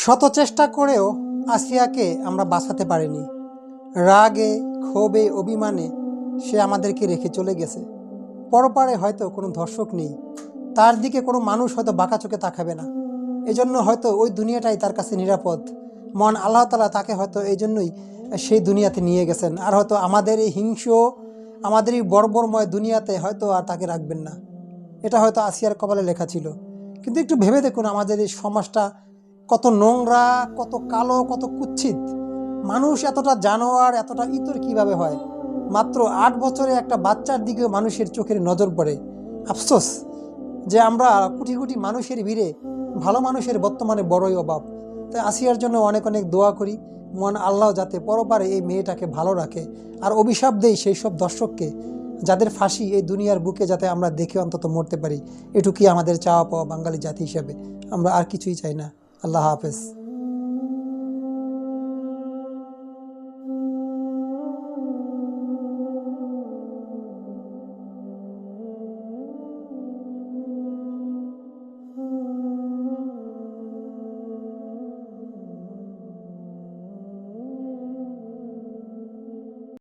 শত চেষ্টা করেও আসিয়াকে আমরা বাঁচাতে পারিনি। রাগে, ক্ষোভে, অভিমানে সে আমাদেরকে রেখে চলে গেছে। পরপারে হয়তো কোনো দর্শক নেই, তার দিকে কোনো মানুষ হয়তো বাঁকা চোখে তাকাবে না। এজন্য হয়তো ওই দুনিয়াটাই তার কাছে নিরাপদ। মহান আল্লাহ তাআলা তাকে হয়তো এই জন্যই সেই দুনিয়াতে নিয়ে গেছেন। আর হয়তো আমাদের এই হিংস্র, আমাদের এই বর্বরময় দুনিয়াতে হয়তো আর তাকে রাখবেন না। এটা হয়তো আসিয়ার কপালে লেখা ছিল। কিন্তু একটু ভেবে দেখুন, আমাদের এই সমাজটা কত নোংরা, কত কালো, কত কুৎসিত। মানুষ এতটা জানোয়ার, এতটা ইতর কিভাবে হয়? মাত্র 8 বছরে একটা বাচ্চার দিকেও মানুষের চোখের নজর পড়ে। আফসোস যে আমরা কোটি কোটি মানুষের ভিড়ে ভালো মানুষের বর্তমানে বড়ই অভাব। তাই আসিয়ার জন্য অনেক অনেক দোয়া করি, মহান আল্লাহ যাতে পরপারে এই মেয়েটাকে ভালো রাখে। আর অভিশাপ দেই সেই সব দর্শককে যাদের ফাঁসি এই দুনিয়ার বুকে যাতে আমরা দেখে অন্তত মরতে পারি। এটুকুই আমাদের চাওয়া পাওয়া বাঙালি জাতি হিসেবে। আমরা আর কিছুই চাই না। আল্লাহ হাফেজ।